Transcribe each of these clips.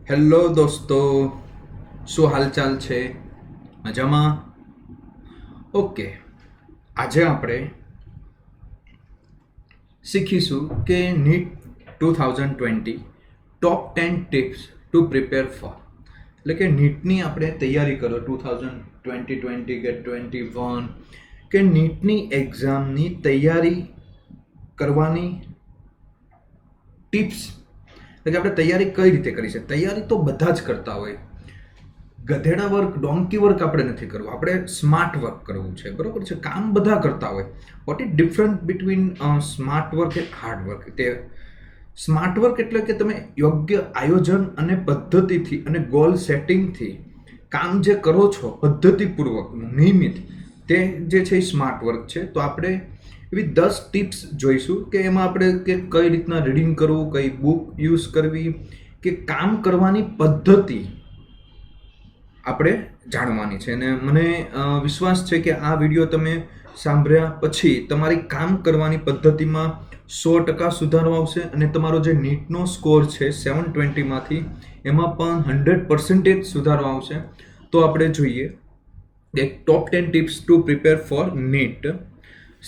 Hello દોસ્તો, શું હાલચાલ છે? મજામાં? ઓકે, આજે આપણે શીખીશું કે NEET 2020 top 10 tips to prepare for. એટલે કે નીટની આપણે તૈયારી કરો 2020 કે 21 કે નીટની એક્ઝામની તૈયારી કરવાની ટિપ્સ. એટલે કે આપણે તૈયારી કઈ રીતે કરી છે? તૈયારી તો બધા જ કરતા હોય. ગધેડા વર્ક, ડોંકી વર્ક આપણે નથી કરવું, આપણે સ્માર્ટ વર્ક કરવું છે, બરોબર છે? કામ બધા કરતા હોય. Vote is different between smart work and hard work? તે સ્માર્ટ વર્ક એટલે કે તમે યોગ્ય આયોજન અને પદ્ધતિથી અને ગોલ સેટિંગથી કામ જે કરો છો પદ્ધતિપૂર્વક નિયમિત, તે જે છે એ સ્માર્ટ વર્ક છે. તો આપણે એવી 10 ટિપ્સ જોઈશું કે એમાં આપણે કે કઈ રીતના રીડિંગ કરવું, કઈ બુક યુઝ કરવી, કે કામ કરવાની પદ્ધતિ આપણે જાણવાની છે. અને મને વિશ્વાસ છે કે આ વિડીયો તમે સાંભળ્યા પછી તમારી કામ કરવાની પદ્ધતિમાં 100% સુધારો આવશે અને તમારો જે નીટનો સ્કોર છે 720માંથી એમાં પણ 100% સુધારો આવશે. તો આપણે જોઈએ એક top 10 tips to prepare for NEET.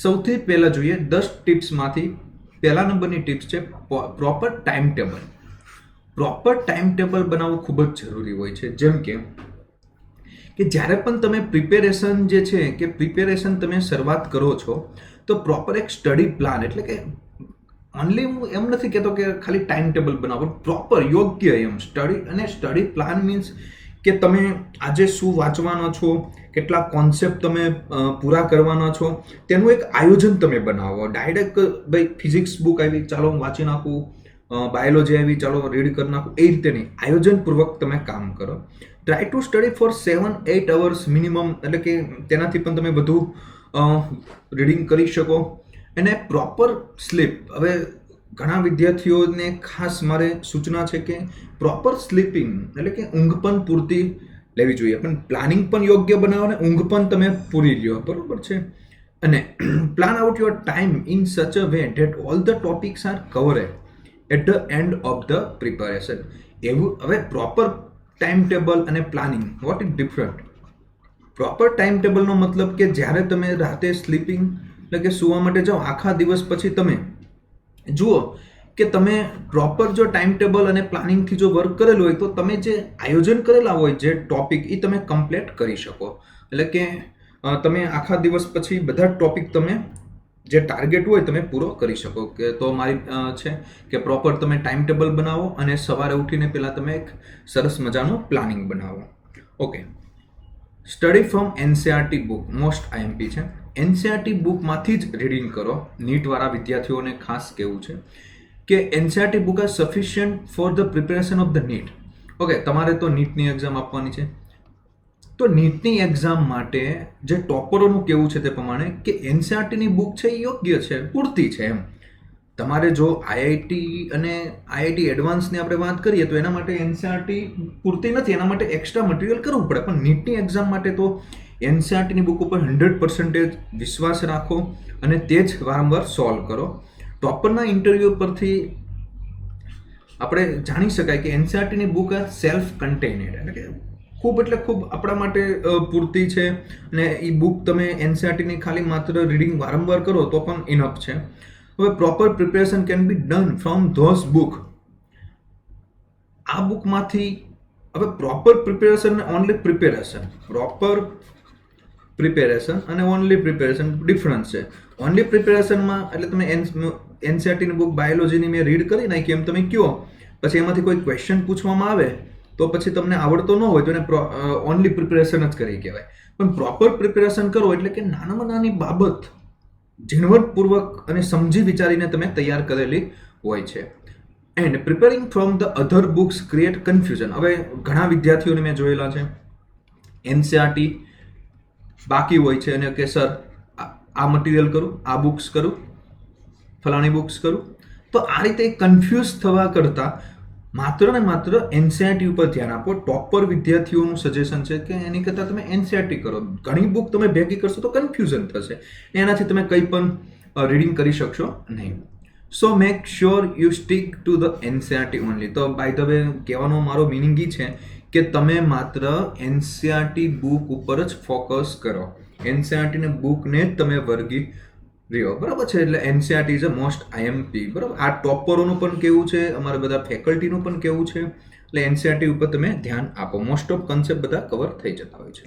સૌથી પહેલાં જોઈએ 10 ટિપ્સમાંથી પહેલા નંબરની ટિપ્સ છે proper time table. Proper time table બનાવવું ખૂબ જ જરૂરી હોય છે. જેમ કે જ્યારે પણ તમે પ્રિપેરેશન જે છે કે પ્રિપેરેશન તમે શરૂઆત કરો છો તો પ્રોપર એક સ્ટડી પ્લાન, એટલે કે ઓનલી હું એમ નથી કહેતો કે ખાલી ટાઈમ ટેબલ બનાવો, પ્રોપર યોગ્ય એમ સ્ટડી. અને સ્ટડી પ્લાન મીન્સ કે તમે આજે શું વાંચવાનો છો, કેટલા કોન્સેપ્ટ તમે પૂરા કરવાના છો, તેનું એક આયોજન તમે બનાવો. ડાયરેક્ટ ભાઈ ફિઝિક્સ બુક આવી ચાલો હું વાંચી નાખું, બાયોલોજી આવી ચાલો રીડ કરી નાખું, એ રીતે નહીં. આયોજનપૂર્વક તમે કામ કરો. Try to study for 7-8 hours minimum, એટલે કે તેનાથી પણ તમે વધુ રીડિંગ કરી શકો. અને પ્રોપર સ્લીપ. હવે ઘણા વિદ્યાર્થીઓને ખાસ મારે સૂચના છે કે પ્રોપર સ્લીપિંગ, એટલે કે ઊંઘ પણ પૂરતી લેવી જોઈએ. પણ પ્લાનિંગ પણ યોગ્ય બનાવો ને ઊંઘ પણ તમે પૂરી લ્યો, બરોબર છે? અને plan out your time in such a way that all the topics are covered at the end of the preparation. એવું હવે proper time table and planning, what is different? Proper time ટેબલનો મતલબ કે જ્યારે તમે રાતે સ્લીપિંગ, એટલે કે સૂવા માટે જાઓ, આખા દિવસ પછી તમે જુઓ કે તમે પ્રોપર જો ટાઈમ ટેબલ અને પ્લાનિંગથી જો વર્ક કરેલું હોય તો તમે જે આયોજન કરેલા હોય જે ટોપિક એ તમે કમ્પ્લીટ કરી શકો. એટલે કે તમે આખા દિવસ પછી બધા ટોપિક તમે જે ટાર્ગેટ હોય તમે પૂરો કરી શકો. કે તો મારી છે કે પ્રોપર તમે ટાઈમ ટેબલ બનાવો અને સવારે ઉઠીને પહેલાં તમે એક સરસ મજાનું પ્લાનિંગ બનાવો. Okay, study from NCERT book. Most IMP છે. એનસીઆરટી બુકમાંથી જ રીડિંગ કરો. નીટવાળા વિદ્યાર્થીઓને ખાસ કહેવું છે કે NCERT book are sufficient for the preparation of the NEET. Okay, તમારે તો નીટની એક્ઝામ આપવાની છે, તો નીટની એક્ઝામ માટે જે ટોપરોનું કહેવું છે તે પ્રમાણે કે એનસીઆરટીની બુક છે એ યોગ્ય છે, પૂરતી છે એમ. તમારે જો આઈઆઈટી અને આઈઆઈટી એડવાન્સની આપણે વાત કરીએ તો એના માટે એનસીઆરટી પૂરતી નથી, એના માટે એક્સ્ટ્રા મટીરિયલ કરવું પડે. પણ નીટની એક્ઝામ માટે તો એનસીઆરટીની બુક ઉપર 100% વિશ્વાસ રાખો અને તે જ વારંવાર સોલ્વ કરો. ટોપરના ઇન્ટરવ્યૂ પરથી આપણે જાણી શકાય કે એનસીઆરટીની બુક આ સેલ્ફ કન્ટેનેડ, એટલે કે ખૂબ એટલે ખૂબ આપણા માટે પૂરતી છે. અને એ બુક તમે એનસીઆરટીની ખાલી માત્ર રીડિંગ વારંવાર કરો તો પણ ઇનફ છે. હવે proper preparation can be done from those book. આ બુકમાંથી હવે પ્રોપર પ્રિપેરેશન અને ઓનલી પ્રિપેરેશન, પ્રોપર પ્રિપેરેશન અને ઓનલી પ્રિપેરેશન ડિફરન્સ છે. ઓનલી પ્રિપેરેશનમાં એટલે તમે એનસીઆરટીની બુક બાયોલોજીની મેં રીડ કરી નાખી એમ તમે કહો, પછી એમાંથી કોઈ ક્વેશ્ચન પૂછવામાં આવે તો પછી તમને આવડતો ન હોય તો એને ઓનલી પ્રિપેરેશન જ કરી કહેવાય. પણ પ્રોપર પ્રિપેરેશન કરો એટલે કે નાનામાં નાની બાબત ઝીણવટપૂર્વક અને સમજી વિચારીને તમે તૈયાર કરેલી હોય છે. And preparing from the other books create confusion. હવે ઘણા વિદ્યાર્થીઓને મેં જોયેલા છે એનસીઆરટી બાકી હોય છે અને કે સર આ મટીરિયલ કરું, આ બુક્સ કરું, ફલાણી બુક્સ કરું. તો આ રીતે કન્ફ્યુઝ થવા કરતાં માત્ર ને માત્ર એનસીઆરટી ઉપર ધ્યાન આપો. ટોપર વિદ્યાર્થીઓનું સજેશન છે કે એની કરતાં તમે એનસીઆરટી કરો. ઘણી બુક તમે ભેગી કરશો તો કન્ફ્યુઝન થશે, એનાથી તમે કંઈ પણ રીડિંગ કરી શકશો નહીં. So make sure you stick to the NCERT only. તો બાય ધ વે કહેવાનો મારો મિનિંગ એ છે કે તમે માત્ર એનસીઆરટી બુક ઉપર જ ફોકસ કરો, એનસીઆરટીને બુકને જ તમે વર્ગી રહ્યો, બરાબર છે. એટલે NCERT is a most IMP, બરાબર. આ ટોપરોનું પણ કેવું છે, અમારા બધા ફેકલ્ટીનું પણ કેવું છે. એટલે એનસીઆરટી ઉપર તમે ધ્યાન આપો, મોસ્ટ ઓફ કન્સેપ્ટ બધા કવર થઈ જતા હોય છે.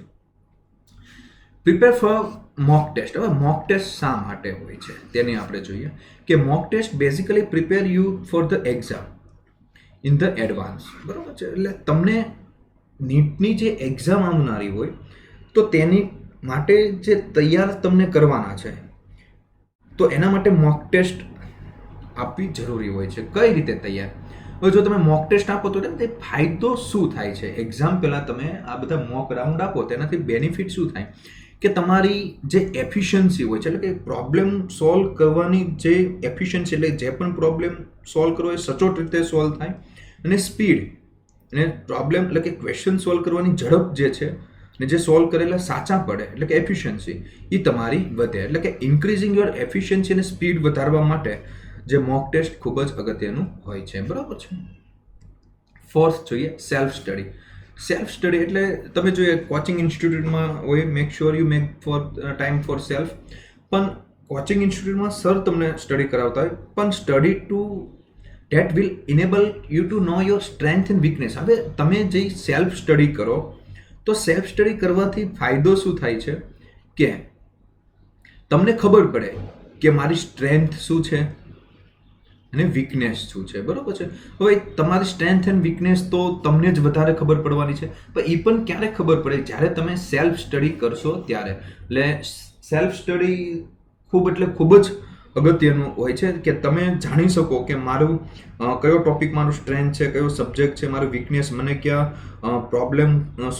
Prepare for mock test. હવે મોક ટેસ્ટ શા માટે હોય છે તેની આપણે જોઈએ કે mock test basically prepare you for the exam in the advance, બરાબર છે. એટલે તમને નીટની જે એક્ઝામ આવનારી હોય તો તેની માટે જે તૈયાર તમને કરવાના છે તો એના માટે મોક ટેસ્ટ આપવી જરૂરી હોય છે. કઈ રીતે તૈયાર? હવે જો તમે મોક ટેસ્ટ આપો તો તે ફાયદો શું થાય છે? એક્ઝામ પહેલાં તમે આ બધા મોક રાઉન્ડ આપો તેનાથી બેનિફિટ શું થાય કે તમારી જે એફિશિયન્સી હોય છે, એટલે કે પ્રોબ્લેમ સોલ્વ કરવાની જે એફિશિયન્સી, એટલે જે પણ પ્રોબ્લેમ સોલ્વ કરવો એ સચોટ રીતે સોલ્વ થાય, અને સ્પીડ અને પ્રોબ્લેમ એટલે કે ક્વેશ્ચન સોલ્વ કરવાની ઝડપ જે છે ને જે સોલ્વ કરેલા સાચા પડે એટલે કે એફિશિયન્સી એ તમારી વધે. એટલે કે ઇન્ક્રીઝિંગ યોર એફિશિયન્સી અને સ્પીડ વધારવા માટે જે મોક ટેસ્ટ ખૂબ જ અગત્યનું હોય છે, બરાબર છે. ફોર્થ જોઈએ સેલ્ફ સ્ટડી. સેલ્ફ સ્ટડી એટલે તમે જોઈએ કોચિંગ ઇન્સ્ટિટ્યૂટમાં હોય make sure you make for time for self, પણ કોચિંગ ઇન્સ્ટિટ્યૂટમાં સર તમને સ્ટડી કરાવતા હોય, પણ study to date will enable you to know your strength and weakness. હવે તમે જે સેલ્ફ સ્ટડી કરો તો સેલ્ફ સ્ટડી કરવાથી ફાયદો શું થાય છે કે તમને ખબર પડે કે મારી સ્ટ્રેન્થ શું છે અને વીકનેસ શું છે, બરોબર છે. હવે તમારી સ્ટ્રેન્થ એન્ડ વીકનેસ તો તમને જ વધારે ખબર પડવાની છે, પણ એ પણ ક્યારે ખબર પડે? જ્યારે તમે સેલ્ફ સ્ટડી કરશો ત્યારે. એટલે સેલ્ફ સ્ટડી ખૂબ જ અગત્યનું હોય છે કે તમે જાણી શકો કે મારું કયો ટોપિક મારું સ્ટ્રેન્થ છે, કયો સબ્જેક્ટ છે, મારું વીકનેસ, મને ક્યાં પ્રોબ્લેમ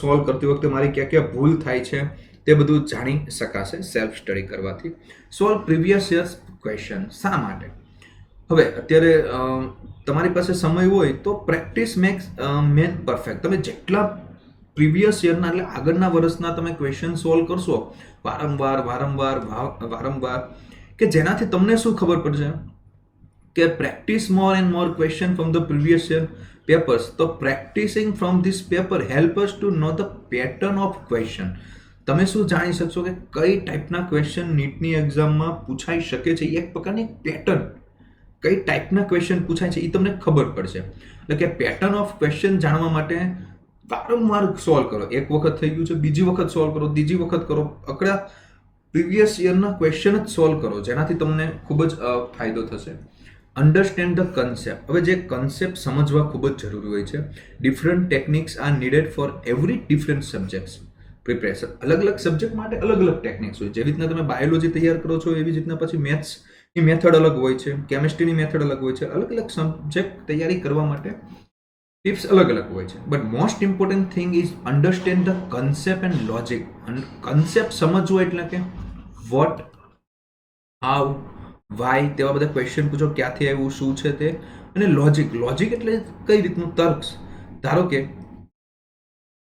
સોલ્વ કરતી વખતે મારી ક્યાં ક્યાં ભૂલ થાય છે, તે બધું જાણી શકાશે સેલ્ફ સ્ટડી કરવાથી. Solve previous years question. શા માટે? હવે અત્યારે તમારી પાસે સમય હોય તો પ્રેક્ટિસ મેક્સ મેન પરફેક્ટ. તમે જેટલા પ્રીવિયસ યરના એટલે આગળના વર્ષના તમે ક્વેશ્ચન સોલ્વ કરશો વારંવાર કે જેનાથી તમને શું ખબર પડશે કે practise more and more question from the previous year papers. તો practising from this paper help us to know the pattern of question. તમે શું જાણી શકશો કે કઈ ટાઈપના ક્વેશ્ચન નીટની એક્ઝામમાં પૂછાઈ શકે છે, એક પ્રકારની પેટર્ન, કઈ ટાઈપના ક્વેશ્ચન પૂછાય છે એ તમને ખબર પડશે. એટલે કે પેટર્ન ઓફ ક્વેશ્ચન જાણવા માટે વારંવાર સોલ્વ કરો. એક વખત થઈ ગયું છે, બીજી વખત સોલ્વ કરો, ત્રીજી વખત કરો, આકડા પ્રીવિયસ યરના ક્વેશ્ચન જ સોલ્વ કરો, જેનાથી તમને ખૂબ જ ફાયદો થશે. Understand the concept. હવે જે કન્સેપ્ટ સમજવા ખૂબ જ જરૂરી હોય છે. Different techniques are needed for every different subjects preparation. અલગ અલગ સબ્જેક્ટ માટે અલગ અલગ ટેકનિક્સ હોય. જેવી રીતના તમે બાયોલોજી તૈયાર કરો છો એવી રીતના પછી મેથ્સની મેથડ અલગ હોય છે, કેમિસ્ટ્રીની મેથડ અલગ હોય છે. અલગ અલગ સબ્જેક્ટ તૈયારી કરવા માટે ટિપ્સ અલગ અલગ હોય છે. But most important thing is understand the concept and logic. Concept સમજવો એટલે કે વોટ, હાઉ, વાય, તેવા બધા ક્વેશ્ચન પૂછો, ક્યાંથી આવ્યું, શું છે તે. અને લોજિક. લોજિક એટલે કઈ રીતનું તર્ક. ધારો કે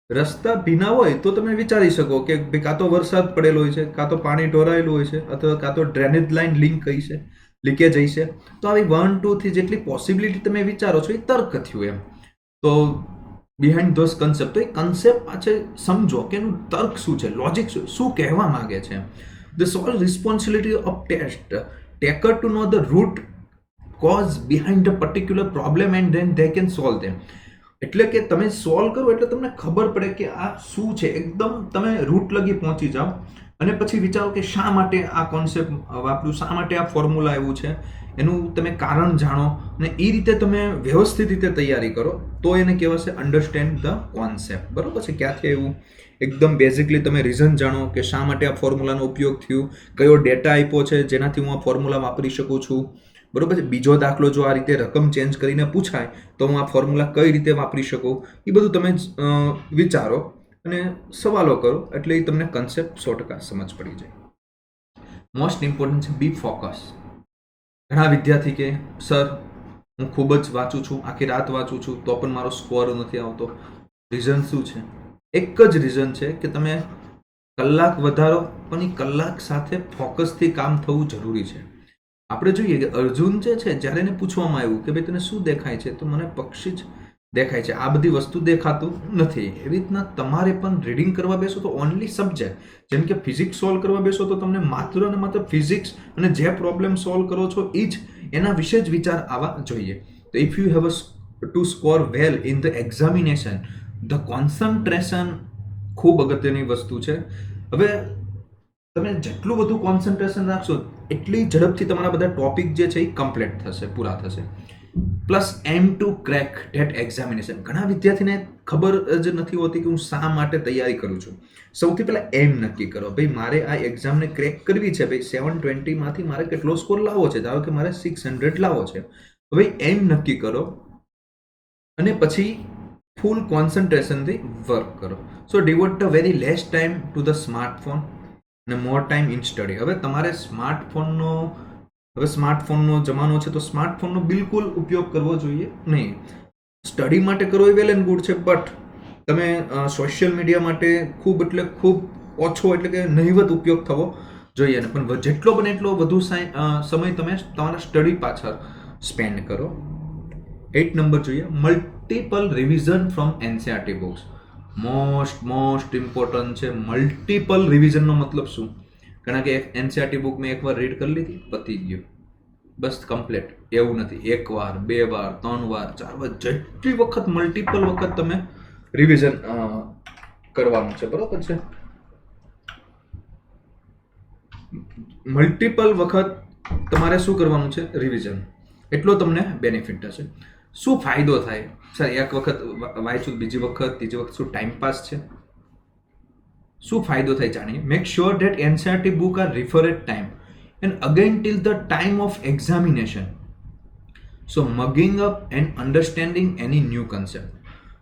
રસ્તા ભીના હોય તો તમે વિચારી શકો કે કાં તો વરસાદ પડેલો હોય છે, કાં તો પાણી ઢોરાયેલું હોય છે, અથવા કાં તો ડ્રેનેજ લાઇન લિંક કઈ છે, લીકેજ હશે. તો આવી 1, 2 થી જેટલી પોસિબિલિટી તમે વિચારો છો એ તર્ક થયું એમ. તો બિહાઇન્ડ ધોઝ કન્સેપ્ટ, તો એ કન્સેપ્ટ પાછળ સમજો કે એનું તર્ક શું છે, લોજિક શું કહેવા માંગે છે. The sole responsibility of test taker to know the root cause behind the particular problem and then they can solve them. એટલે કે તમે સોલ્વ કરો એટલે તમને ખબર પડે કે આ શું છે, એકદમ તમે રૂટ લગી પહોંચી જાઓ અને પછી વિચારો કે શા માટે આ કોન્સેપ્ટ વાપર્યું, શા માટે આ ફોર્મ્યુલા આવ્યું છે, એનું તમે કારણ જાણો અને એ રીતે તમે વ્યવસ્થિત રીતે તૈયારી કરો તો એને કહેવાશે અન્ડરસ્ટેન્ડ ધ કોન્સેપ્ટ. બરોબર છે? ક્યાંથી એવું એકદમ બેઝિકલી તમે રીઝન જાણો કે શા માટે આ ફોર્મ્યુલાનો ઉપયોગ થયો, કયો ડેટા આપ્યો છે જેનાથી હું આ ફોર્મ્યુલા વાપરી શકું છું. બરોબર છે? બીજો દાખલો જો આ રીતે રકમ ચેન્જ કરીને પૂછાય તો હું આ ફોર્મ્યુલા કઈ રીતે વાપરી શકું, એ બધું તમે વિચારો અને સવાલો કરો એટલે એ તમને કન્સેપ્ટ 100% સમજ પડી જાય. મોસ્ટ ઇમ્પોર્ટન્ટ છે બી ફોકસ. ઘણા વિદ્યાર્થી કે સર હું ખૂબ જ વાંચું છું, આખી રાત વાંચું છું તો પણ મારો સ્કોર નથી આવતો. રીઝન શું છે? એક જ રીઝન છે કે તમે કલાક વધારો, પણ એ કલાક સાથે ફોકસથી કામ થવું જરૂરી છે. આપણે જોઈએ કે અર્જુન જે છે જ્યારે એને પૂછવામાં આવ્યું કે ભાઈ તને શું દેખાય છે, તો મને પક્ષી જ દેખાય છે, આ બધી વસ્તુ દેખાતું નથી. એવી રીતના તમારે પણ રીડિંગ કરવા બેસો તો ઓનલી સબ્જેક્ટ, જેમ કે ફિઝિક્સ સોલ્વ કરવા બેસો તો તમને માત્ર અને માત્ર ફિઝિક્સ અને જે પ્રોબ્લેમ સોલ્વ કરો છો એ જ એના વિશે જ વિચાર આવવા જોઈએ. તો if you have to score well in the examination, the concentration ખૂબ અગત્યની વસ્તુ છે. હવે તમે જેટલું બધું કોન્સન્ટ્રેશન રાખશો એટલી ઝડપથી તમારા બધા ટોપિક જે છે એ કમ્પ્લીટ થશે, પૂરા થશે. Plus aim to crack that examination. ઘણા વિદ્યાર્થીને ખબર જ નથી હોતી કે હું શા માટે તૈયારી કરું છું. સૌથી પહેલાં એમ નક્કી કરો, ભાઈ મારે આ એક્ઝામને ક્રેક કરવી છે, ભાઈ 720માંથી મારે કેટલો સ્કોર લાવવો છે, ધારો કે મારે 600 લાવવો છે. હવે એમ નક્કી કરો અને પછી ફૂલ કોન્સન્ટ્રેશનથી વર્ક કરો. So devote the very less time to the smartphone અને મોર ટાઈમ ઇન સ્ટડી. હવે તમારે સ્માર્ટફોનનો જમાનો છે, તો સ્માર્ટફોનનો બિલકુલ ઉપયોગ કરવો જોઈએ નહીં. સ્ટડી માટે કરો એ વેલ એન્ડ ગુડ છે, બટ તમે સોશિયલ મીડિયા માટે ખૂબ ઓછો એટલે કે નહિવત ઉપયોગ થવો જોઈએ. પણ જેટલો બને એટલો વધુ સમય તમે તમારા સ્ટડી પાછળ સ્પેન્ડ કરો. 8 નંબર જોઈએ, multiple revision from NCERT books. Most important છે. મલ્ટિપલ રિવિઝનનો મતલબ શું? કારણ કે એનસીઆરટી બુક મેં એકવાર રીડ કરી લીધી, પતી ગયું, બસ કમ્પ્લીટ. એવું નથી, 1 વાર 2 વાર 3 વાર 4 વાર, જેટલી વખત મલ્ટિપલ વખત તમે રિવિઝન કરવાનું છે, બરોબર છે. મલ્ટિપલ વખત તમારે શું કરવાનું છે? રિવિઝન. એટલો તમને બેનિફિટ થશે. શું ફાયદો થાય? સર એક વખત વાંચ્યું, બીજી વખત ત્રીજી વખત શું ટાઈમપાસ છે? શું ફાયદો થાય જાણીએ. Make sure that NCERT book are refer at time and again till the time of examination. So mugging up and understanding any new concept.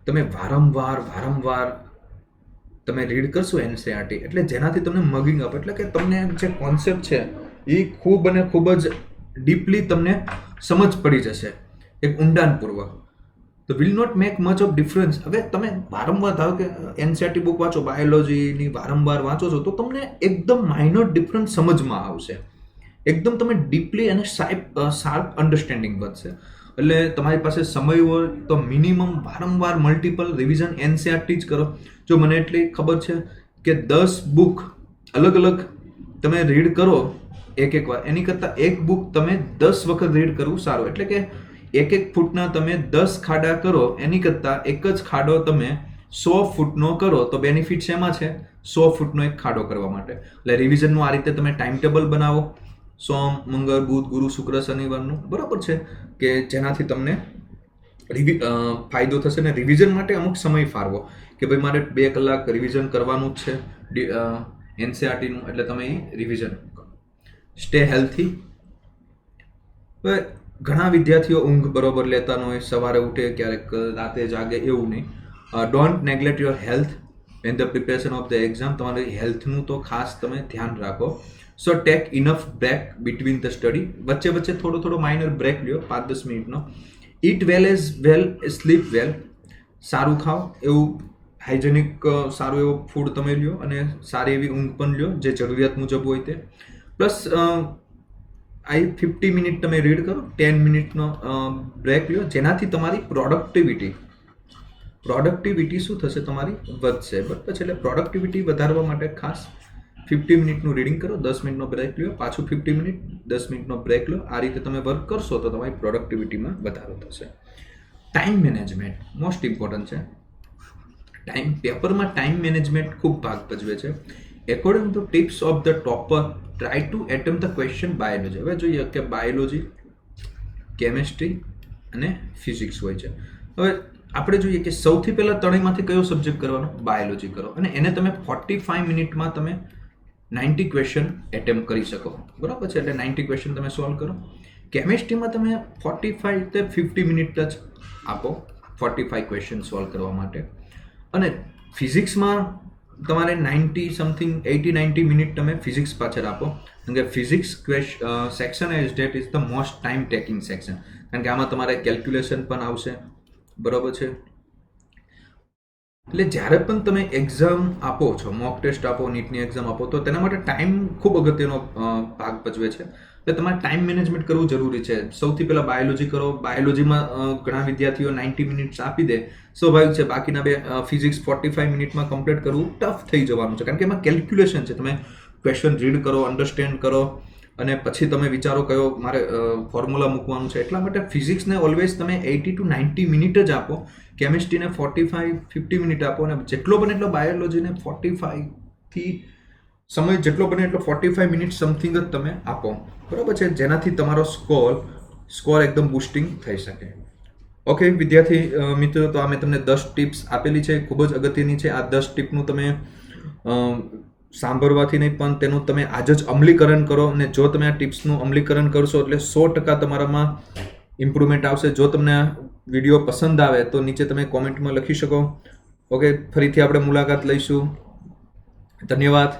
તમે વારંવાર તમે રીડ કરશો એનસીઆરટી, એટલે જેનાથી તમને મગિંગ અપ એટલે કે તમને જે કોન્સેપ્ટ છે એ ખૂબ અને ખૂબ જ ડીપલી તમને સમજ પડી જશે, એક ઊંડાણપૂર્વક. તો will not make much of difference. હવે તમે વારંવાર ધારો કે એનસીઆરટી બુક વાંચો, બાયોલોજીની વારંવાર વાંચો છો, તો તમને એકદમ માઇનોર ડિફરન્સ સમજમાં આવશે. એકદમ તમે ડીપલી અને શાર્પ અન્ડરસ્ટેન્ડિંગ વધશે. એટલે તમારી પાસે સમય હોય તો મિનિમમ વારંવાર મલ્ટિપલ રિવિઝન એનસીઆરટી જ કરો. જો મને એટલી ખબર છે કે 10 બુક અલગ અલગ તમે રીડ કરો એક વાર, એની કરતાં એક બુક તમે 10 વખત રીડ કરવું સારું. એટલે કે એક ફૂટના તમે 10 ખાડા કરો એની કરતાં એક જ ખાડો તમે 100 ફૂટનો કરો તો બેનિફિટ શેમાં છે? 100 ફૂટનો એક ખાડો કરવા માટે. એટલે રિવિઝનનું આ રીતે તમે ટાઈમ ટેબલ બનાવો, સોમ, મંગળ, બુધ, ગુરુ, શુક્ર, શનિવારનું, બરાબર છે, કે જેનાથી તમને ફાયદો થશે. ને રિવિઝન માટે અમુક સમય ફાળવો કે ભાઈ મારે 2 કલાક રિવિઝન કરવાનું જ છે એનસીઆરટીનું, એટલે તમે એ રિવિઝન કરો. Stay healthy. હવે ઘણા વિદ્યાર્થીઓ ઊંઘ બરોબર લેતા ન હોય, સવારે ઉઠે ક્યારેક રાતે જાગે, એવું નહીં. Don't neglect your health in the preparation of the exam. તમારી હેલ્થનું તો ખાસ તમે ધ્યાન રાખો. So take enough break between the study. વચ્ચે થોડો માઇનર બ્રેક લ્યો, 5-10 મિનિટનો. Eat well as well, sleep well. સારું ખાઓ, એવું હાઇજેનિક સારું એવું ફૂડ તમે લ્યો અને સારી એવી ઊંઘ પણ લ્યો જે જરૂરિયાત મુજબ હોય તે. પ્લસ 50 મિનિટ તમે રીડ કરો, 10 મિનિટનો બ્રેક લ્યો, જેનાથી તમારી પ્રોડક્ટિવિટી શું થશે? તમારી વધશે. બરાબર છે. એટલે પ્રોડક્ટિવિટી વધારવા માટે ખાસ 50 મિનિટનું રીડિંગ કરો, 10 મિનિટનો બ્રેક લ્યો, પાછું 50 મિનિટ, 10 મિનિટનો બ્રેક લો. આ રીતે તમે વર્ક કરશો તો તમારી પ્રોડક્ટિવિટીમાં વધારો થશે. ટાઈમ મેનેજમેન્ટ મોસ્ટ ઇમ્પોર્ટન્ટ છે. પેપરમાં ટાઈમ મેનેજમેન્ટ ખૂબ ભાગ ભજવે છે. According to tips of the topper, try to attempt the question biology. હવે જોઈએ કે બાયોલોજી, કેમેસ્ટ્રી અને ફિઝિક્સ હોય છે. હવે આપણે જોઈએ કે સૌથી પહેલાં ત્રણેયમાંથી કયો સબ્જેક્ટ કરવાનો? બાયોલોજી કરો, અને એને તમે 45 મિનિટમાં તમે 90 ક્વેશ્ચન એટેમ્પ કરી શકો, બરાબર છે. એટલે 90 ક્વેશ્ચન તમે સોલ્વ કરો. કેમેસ્ટ્રીમાં તમે 45 થી 50 મિનિટ જ આપો 45 ક્વેશ્ચન સોલ્વ કરવા માટે. અને ફિઝિક્સમાં તમારે 80-90 મિનિટ તમે ફિઝિક્સ પાછળ આપો, કારણ કે physics section is the most time taking section, કારણ કે આમાં તમારે કેલ્ક્યુલેશન પણ આવશે, બરાબર છે. એટલે જ્યારે પણ તમે એક્ઝામ આપો છો, મોક ટેસ્ટ આપો, નીટની એક્ઝામ આપો, તો તેના માટે ટાઈમ ખૂબ અગત્યનો ભાગ ભજવે છે. તો તમારે ટાઈમ મેનેજમેન્ટ કરવું જરૂરી છે. સૌથી પહેલાં બાયોલોજી કરો. બાયોલોજીમાં ઘણા વિદ્યાર્થીઓ 90 મિનિટ્સ આપી દે, સ્વાભાવિક છે. બાકીના બે ફિઝિક્સ 45 મિનિટમાં કમ્પ્લીટ કરવું ટફ થઈ જવાનું છે, કારણ કે એમાં કેલ્ક્યુલેશન છે. તમે ક્વેશ્ચન રીડ કરો, અન્ડરસ્ટેન્ડ કરો અને પછી તમે વિચારો કયો મારે ફોર્મ્યુલા મૂકવાનું છે. એટલા માટે ફિઝિક્સને ઓલવેઝ તમે 80 to 90 મિનિટ જ આપો, કેમિસ્ટ્રીને 45-50 મિનિટ આપો, અને જેટલો બને એટલો બાયોલોજીને 45થી સમય જેટલો બને એટલો 45 મિનિટ સમથિંગ જ તમે આપો, બરાબર છે, જેનાથી તમારો સ્કોર એકદમ બુસ્ટિંગ થઈ શકે. ઓકે વિદ્યાર્થી મિત્રો, તો આ મેં તમને 10 ટિપ્સ આપેલી છે, ખૂબ જ અગત્યની છે. આ 10 ટિપનું તમે સાંભળવાથી નહીં પણ તેનું તમે આજે જ અમલીકરણ કરો, અને જો તમે આ ટિપ્સનું અમલીકરણ કરશો એટલે 100% તમારામાં ઇમ્પ્રુવમેન્ટ આવશે. જો તમને આ વિડીયો પસંદ આવે તો નીચે તમે કોમેન્ટમાં લખી શકો. ઓકે, ફરીથી આપણે મુલાકાત લઈશું. ધન્યવાદ.